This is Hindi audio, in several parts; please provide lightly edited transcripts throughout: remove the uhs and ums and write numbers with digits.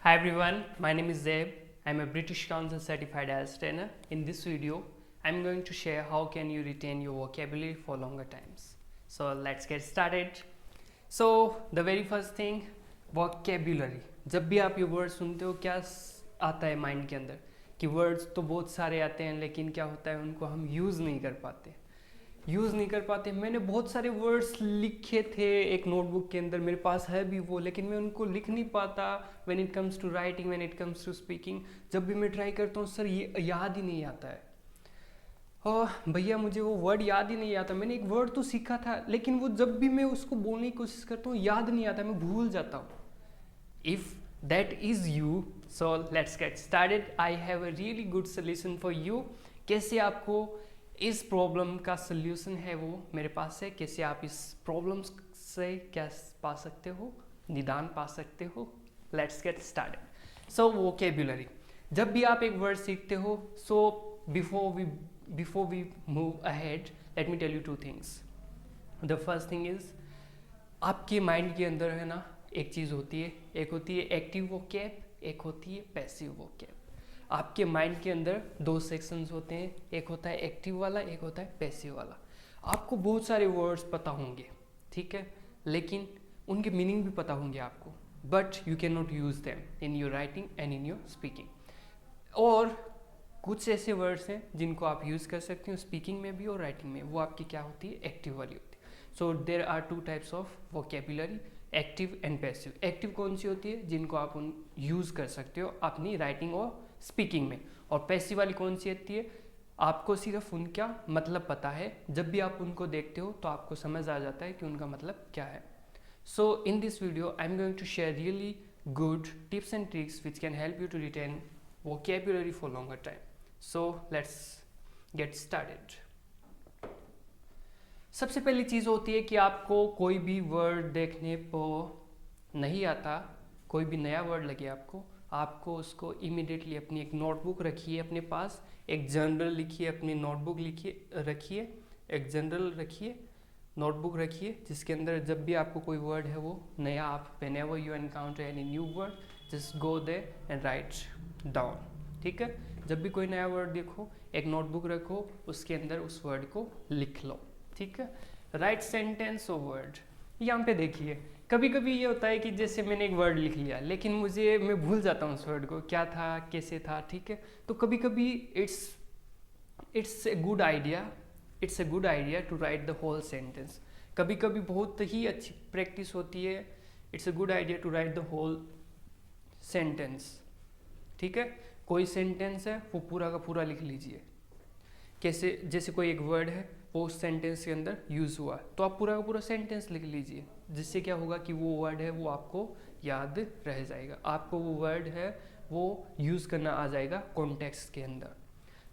Hi everyone, my name is Zeb. I'm a British Council certified IELTS trainer. In this video, I'm going to share how can you retain your vocabulary for longer times. So let's get started. So the very first thing, vocabulary. जब भी आप ये वर्ड सुनते हो क्या आता है माइंड के अंदर कि वर्ड्स तो बहुत सारे आते हैं लेकिन क्या होता है उनको हम यूज़ नहीं कर पाते। मैंने बहुत सारे वर्ड्स लिखे थे एक नोटबुक के अंदर, मेरे पास है भी वो, लेकिन मैं उनको लिख नहीं पाता। When it comes to writing, when it comes to speaking, जब भी मैं ट्राई करता हूँ सर ये याद ही नहीं आता है। भैया मुझे वो वर्ड याद ही नहीं आता। मैंने एक वर्ड तो सीखा था लेकिन वो जब भी मैं उसको बोलने की कोशिश करता हूँ याद नहीं आता, मैं भूल जाता हूँ। If that is you, so let's get started. I have a really good solution for you. कैसे आपको इस प्रॉब्लम का सल्यूशन है वो मेरे पास है। कैसे आप इस प्रॉब्लम से क्या पा सकते हो, निदान पा सकते हो। Let's get started. So vocabulary, जब भी आप एक वर्ड सीखते हो, so before we move ahead let me tell you two things. The first thing is आपके माइंड के अंदर है ना एक चीज़ होती है, एक होती है एक्टिव वोकैब, एक होती है पैसिव वोकैब। आपके माइंड के अंदर दो सेक्शंस होते हैं, एक होता है एक्टिव वाला, एक होता है पैसिव वाला। आपको बहुत सारे वर्ड्स पता होंगे, ठीक है, लेकिन उनके मीनिंग भी पता होंगे आपको, but you can not use them in your writing and in your speaking. और कुछ ऐसे वर्ड्स हैं जिनको आप यूज़ कर सकते हो स्पीकिंग में भी और राइटिंग में, वो आपकी क्या होती है, एक्टिव वाली होती है। So there are two types of vocabulary, active and passive. Active कौन सी होती है, जिनको आप यूज़ कर सकते हो अपनी राइटिंग और स्पीकिंग में, और पैसिव वाली कौन सी होती है, आपको सिर्फ उनका मतलब पता है, जब भी आप उनको देखते हो तो आपको समझ आ जाता है कि उनका मतलब क्या है। So in this video I am going to share really good tips and tricks which can help you to retain vocabulary for longer time. So let's get started. सबसे पहली चीज़ होती है कि आपको कोई भी वर्ड देखने पर नहीं आता, कोई भी नया वर्ड लगे आपको उसको इमीडिएटली अपनी एक नोटबुक रखिए अपने पास, एक जर्नल लिखिए, अपनी नोटबुक रखिए, एक जर्नल रखिए, नोटबुक रखिए, जिसके अंदर जब भी आपको कोई वर्ड है वो नया, आप whenever you encounter any new word just go there and write down, ठीक है। जब भी कोई नया वर्ड देखो एक नोटबुक रखो, उसके अंदर उस वर्ड को लिख लो, ठीक है। राइट सेंटेंस और वर्ड, यहाँ पे देखिए कभी कभी ये होता है कि जैसे मैंने एक वर्ड लिख लिया लेकिन मैं भूल जाता हूँ उस वर्ड को, क्या था कैसे था, ठीक है। तो कभी कभी it's a good idea to write the whole sentence. कभी कभी बहुत ही अच्छी प्रैक्टिस होती है, it's a good idea to write the whole sentence, ठीक है। कोई सेंटेंस है वो पूरा का पूरा लिख लीजिए। कैसे, जैसे कोई एक वर्ड है वो उस सेंटेंस के अंदर यूज़ हुआ तो आप पूरा का पूरा सेंटेंस लिख लीजिए, जिससे क्या होगा कि वो वर्ड है वो आपको याद रह जाएगा, आपको वो वर्ड है वो यूज़ करना आ जाएगा कॉन्टेक्स्ट के अंदर।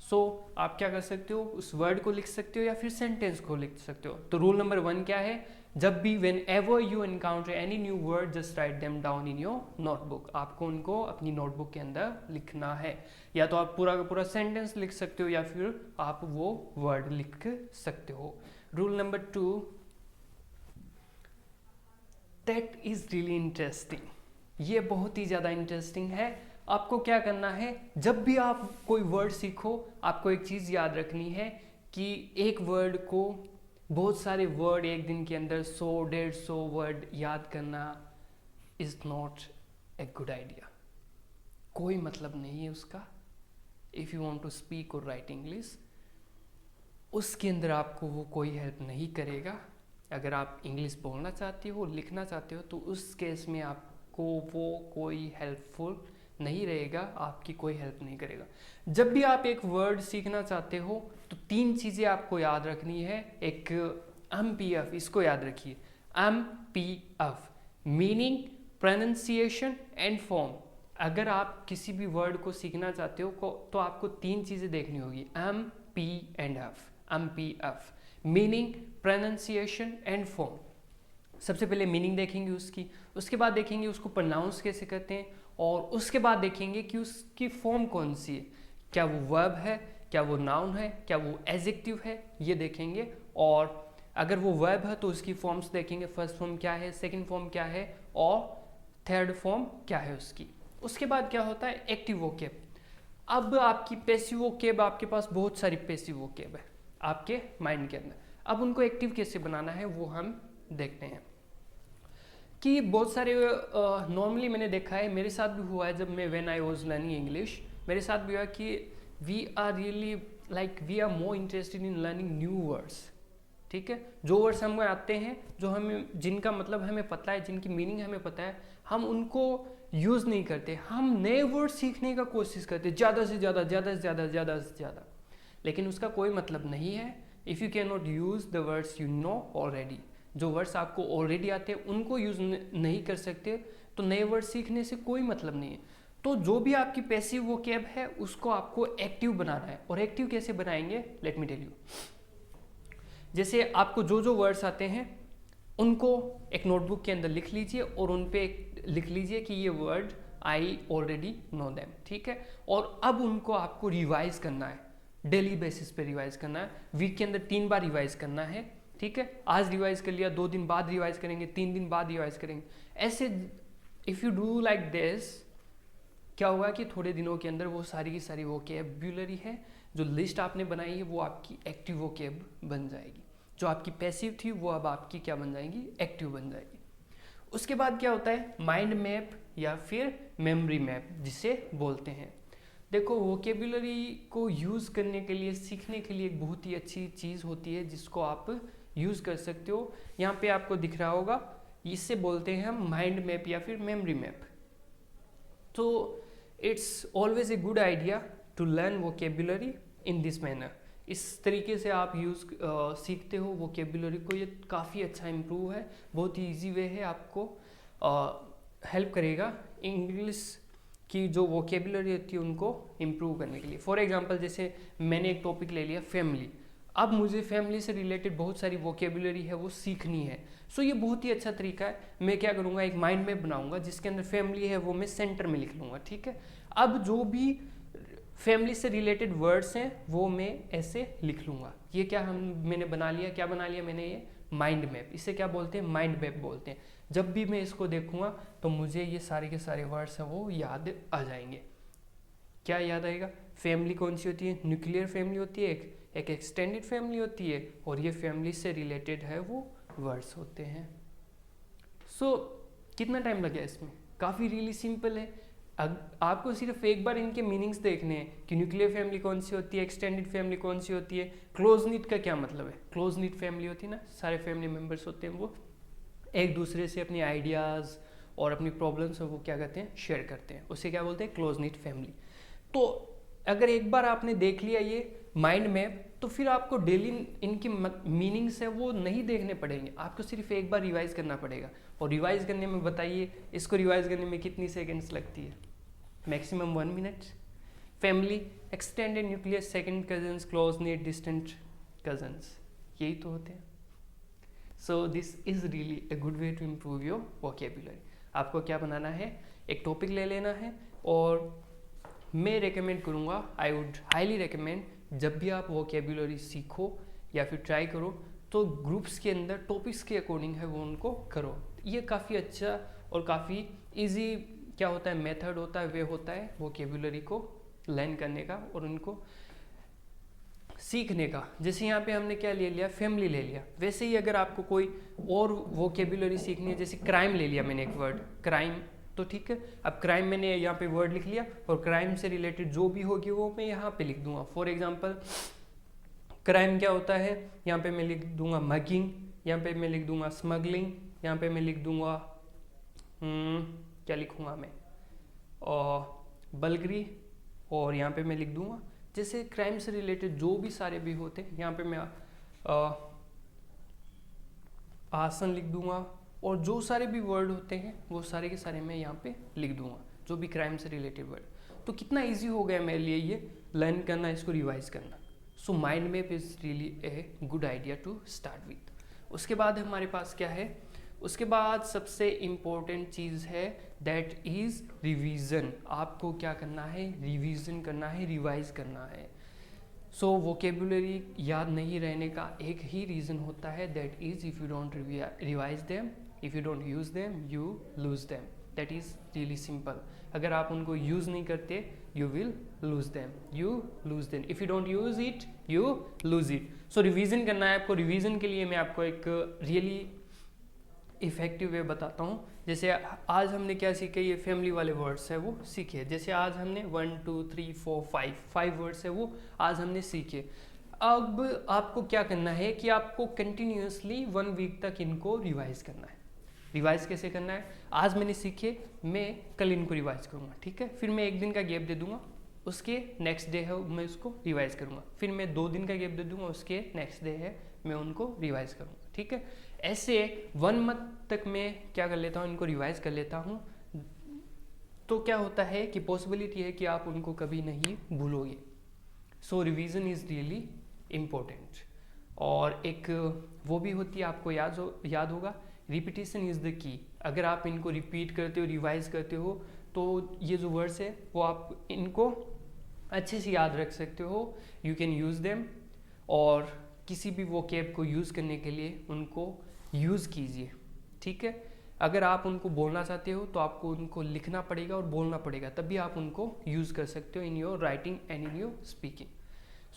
सो आप क्या कर सकते हो, उस वर्ड को लिख सकते हो या फिर सेंटेंस को लिख सकते हो। तो रूल नंबर 1 क्या है, जब भी when ever you encounter any new word just write them down in your notebook. आपको उनको अपनी नोटबुक के अंदर लिखना है, या तो आप पूरा का पूरा सेंटेंस लिख सकते हो या फिर आप वो वर्ड लिख सकते हो। Rule number 2, that is really interesting, ये बहुत ही ज़्यादा इंटरेस्टिंग है। आपको क्या करना है, जब भी आप कोई वर्ड सीखो आपको एक चीज़ याद रखनी है कि एक वर्ड को, बहुत सारे वर्ड एक दिन के अंदर 100-150 वर्ड याद करना is not a good idea, कोई मतलब नहीं है उसका। If you want to speak और राइट इंग्लिश, उसके अंदर आपको वो कोई हेल्प नहीं करेगा। अगर आप इंग्लिश बोलना चाहते हो, लिखना चाहते हो, तो उस केस में आपको वो कोई हेल्पफुल नहीं रहेगा, आपकी कोई हेल्प नहीं करेगा। जब भी आप एक वर्ड सीखना चाहते हो तो 3 चीज़ें आपको याद रखनी है। एक MPF, इसको याद रखिए, MPF, meaning, pronunciation and form. अगर आप किसी भी वर्ड को सीखना चाहते हो तो आपको 3 चीज़ें देखनी होगी, MPF, meaning, pronunciation and form. सबसे पहले मीनिंग देखेंगे उसकी, उसके बाद देखेंगे उसको प्रोनाउंस कैसे करते हैं, और उसके बाद देखेंगे कि उसकी फॉर्म कौन सी है, क्या वो वर्ब है, क्या वो नाउन है, क्या वो एडजेक्टिव है, ये देखेंगे। और अगर वो वर्ब है तो उसकी फॉर्म्स देखेंगे, फर्स्ट फॉर्म क्या है, सेकंड फॉर्म क्या है और थर्ड फॉर्म क्या है उसकी। उसके बाद क्या होता है एक्टिव वोकेब। अब आपकी पैसिव वोकेब, आपके पास बहुत सारी पैसिव वोकेब है आपके माइंड के अंदर, अब उनको एक्टिव कैसे बनाना है वो हम देखते हैं। कि बहुत सारे नॉर्मली मैंने देखा है, मेरे साथ भी हुआ है जब मैं when I was learning English, मेरे साथ भी हुआ कि we are really we are more interested in learning new words. ठीक है, जो वर्ड्स हमें आते हैं, जो हमें जिनका मतलब हमें पता है, जिनकी मीनिंग हमें पता है, हम उनको यूज़ नहीं करते, हम नए वर्ड सीखने का कोशिश करते ज़्यादा से ज़्यादा, ज़्यादा से ज़्यादा, ज़्यादा से ज़्यादा, लेकिन उसका कोई मतलब नहीं है if you can not use the words you know already. जो वर्ड्स आपको ऑलरेडी आते हैं उनको यूज़ नहीं कर सकते, तो नए वर्ड सीखने से कोई मतलब नहीं है। तो जो भी आपकी पैसिव वोकैब है उसको आपको एक्टिव बनाना है, और एक्टिव कैसे बनाएंगे लेट मी टेल यू। जैसे आपको जो जो वर्ड्स आते हैं उनको एक नोटबुक के अंदर लिख लीजिए और उन पे लिख लीजिए कि ये word I already know them. ठीक है, और अब उनको आपको रिवाइज करना है, डेली बेसिस पे रिवाइज करना है, वीक के अंदर 3 बार रिवाइज करना है। ठीक है, आज रिवाइज कर लिया, 2 दिन बाद रिवाइज करेंगे, 3 दिन बाद रिवाइज करेंगे, ऐसे if you do like this, क्या होगा कि थोड़े दिनों के अंदर वो सारी की सारी वोकैबुलरी है जो लिस्ट आपने बनाई है वो आपकी एक्टिव वोकैब बन जाएगी। जो आपकी पैसिव थी वो अब आपकी क्या बन जाएगी, एक्टिव बन जाएगी। उसके बाद क्या होता है माइंड मैप या फिर मेमोरी मैप जिसे बोलते हैं। देखो वोकेबुलरी को यूज़ करने के लिए, सीखने के लिए एक बहुत ही अच्छी चीज़ होती है जिसको आप यूज़ कर सकते हो। यहाँ पे आपको दिख रहा होगा, इससे बोलते हैं हम माइंड मैप या फिर मेमोरी मैप। तो it's always a good idea to learn vocabulary in this manner. इस तरीके से आप सीखते हो वोकेबुलरी को, ये काफ़ी अच्छा इम्प्रूव है, बहुत ही ईजी वे है, आपको हेल्प करेगा इंग्लिश की जो वोकेबुलरी होती है उनको इम्प्रूव करने के लिए। फॉर एग्जांपल जैसे मैंने एक टॉपिक ले लिया फैमिली, अब मुझे फैमिली से रिलेटेड बहुत सारी वोकेबुलरी है वो सीखनी है। सो ये बहुत ही अच्छा तरीका है, मैं क्या करूँगा एक माइंड मैप बनाऊँगा जिसके अंदर फैमिली है वो मैं सेंटर में लिख लूँगा। ठीक है, अब जो भी फैमिली से रिलेटेड वर्ड्स हैं वो मैं ऐसे लिख लूँगा। ये क्या मैंने बना लिया, क्या बना लिया मैंने, ये माइंड मैप। इसे क्या बोलते हैं, माइंड मैप बोलते हैं। जब भी मैं इसको देखूंगा तो मुझे ये सारे के सारे वर्ड्स हैं वो याद आ जाएंगे। क्या याद आएगा, फैमिली कौन सी होती है, न्यूक्लियर फैमिली होती है, एक एक्सटेंडेड फैमिली होती है, और ये फैमिली से रिलेटेड है वो वर्ड्स होते हैं। सो कितना टाइम लगे इसमें, काफ़ी रियली सिंपल है। आपको सिर्फ एक बार इनके मीनिंग्स देखने हैं कि न्यूक्लियर फैमिली कौन सी होती है, एक्सटेंडेड फैमिली कौन सी होती है, क्लोज नीट का क्या मतलब है। क्लोज नीट फैमिली होती है ना, सारे फैमिली मेम्बर्स होते हैं वो एक दूसरे से अपनी आइडियाज़ और अपनी प्रॉब्लम्स वो क्या करते हैं, शेयर करते हैं, उसे क्या बोलते हैं, क्लोज नीट फैमिली। तो अगर एक बार आपने देख लिया ये माइंड मैप, तो फिर आपको डेली इनकी मीनिंग्स है वो नहीं देखने पड़ेंगे, आपको सिर्फ एक बार रिवाइज करना पड़ेगा। और रिवाइज करने में बताइए इसको रिवाइज करने में कितनी सेकेंड्स लगती है, maximum 1 minute. Family, extended nuclear, second cousins, close knit, distant cousins, यही तो होते हैं। So this is really a good way to improve your vocabulary. आपको क्या बनाना है, एक टॉपिक ले लेना है, और मैं रेकमेंड करूँगा, आई वुड हाईली रेकमेंड, जब भी आप वोकेबुलरी सीखो या फिर ट्राई करो तो ग्रुप्स के अंदर टॉपिक्स के अकॉर्डिंग है वो उनको करो। ये काफ़ी अच्छा और काफ़ी इजी क्या होता है, मेथड होता है, वे होता है वोकेबुलरी को लर्न करने का और उनको सीखने का। जैसे यहाँ पे हमने क्या ले लिया, फैमिली ले लिया, वैसे ही अगर आपको कोई और वोकेबुलरी सीखनी है, जैसे क्राइम ले लिया मैंने एक वर्ड क्राइम, तो ठीक है, अब क्राइम मैंने यहाँ पे वर्ड लिख लिया और क्राइम से रिलेटेड जो भी होगी वो मैं यहाँ पे लिख दूंगा। फॉर एग्जांपल क्राइम क्या होता है, यहाँ पे मैं लिख दूंगा मगिंग, यहाँ पे मैं लिख दूंगा स्मगलिंग, यहाँ पे मैं लिख दूंगा क्या लिखूंगा मैं, और बल्गरी, और यहाँ पे मैं लिख दूंगा जैसे क्राइम से रिलेटेड जो भी सारे भी होते हैं, यहाँ पे मैं आसन लिख दूंगा, और जो सारे भी वर्ड होते हैं वो सारे के सारे मैं यहाँ पे लिख दूंगा, जो भी क्राइम से रिलेटेड वर्ड। तो कितना इजी हो गया मेरे लिए ये लर्न करना, इसको रिवाइज करना। So mind map is really a good idea to start with. उसके बाद हमारे पास क्या है, उसके बाद सबसे इम्पोर्टेंट चीज़ है दैट इज़ रिवीजन। आपको क्या करना है, रिवीजन करना है, रिवाइज करना है। सो वोकेबुलरी याद नहीं रहने का एक ही रीज़न होता है, that is if you don't revise them, if you don't use them, you lose them. That is really simple. अगर आप उनको यूज़ नहीं करते, you will lose them. If you don't use it, you lose it. So revision करना है आपको. रिवीजन के लिए मैं आपको एक रियली इफेक्टिव वे बताता हूँ. जैसे आज हमने क्या सीखे, ये फैमिली वाले वर्ड्स है वो सीखे. जैसे आज हमने 1 2 3 4 5 वर्ड्स है वो आज हमने सीखे. अब आपको क्या करना है कि आपको कंटिन्यूसली 1 वीक तक इनको रिवाइज करना है. रिवाइज कैसे करना है? आज मैंने सीखे, मैं कल इनको रिवाइज करूँगा, ठीक है. फिर मैं 1 दिन का गैप दे दूंगा, उसके नेक्स्ट डे है मैं उसको रिवाइज करूँगा. फिर मैं 2 दिन का गैप दे दूंगा, उसके नेक्स्ट डे है मैं उनको रिवाइज करूँगा, ठीक है. ऐसे 1 मंथ तक मैं क्या कर लेता हूँ, इनको रिवाइज कर लेता हूँ. तो क्या होता है कि पॉसिबिलिटी है कि आप उनको कभी नहीं भूलोगे. सो रिवीजन इज़ रियली इम्पोर्टेंट. और एक वो भी होती है, आपको याद होगा, रिपीटिशन इज़ द की. अगर आप इनको रिपीट करते हो, रिवाइज करते हो, तो ये जो वर्ड्स है वो आप इनको अच्छे से याद रख सकते हो. You can use them. और किसी भी वोकैब को यूज़ करने के लिए उनको यूज़ कीजिए, ठीक है. अगर आप उनको बोलना चाहते हो तो आपको उनको लिखना पड़ेगा और बोलना पड़ेगा, तभी आप उनको यूज़ कर सकते हो in your writing and in your speaking.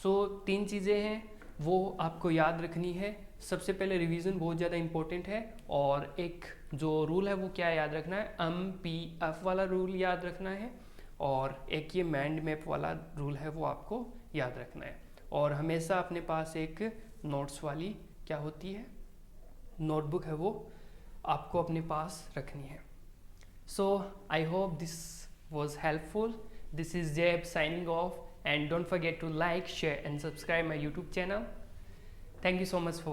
So 3 चीज़ें हैं वो आपको याद रखनी है. सबसे पहले रिवीजन बहुत ज़्यादा इंपॉर्टेंट है. और एक जो रूल है वो क्या याद रखना है, MPF वाला रूल याद रखना है. और एक ये माइंड मैप वाला रूल है वो आपको याद रखना है. और हमेशा अपने पास एक नोट्स वाली क्या होती है, नोटबुक है, वो आपको अपने पास रखनी है. So I hope this was helpful. This is Jab signing off. And don't forget to like, share and subscribe my YouTube channel. Thank you so much for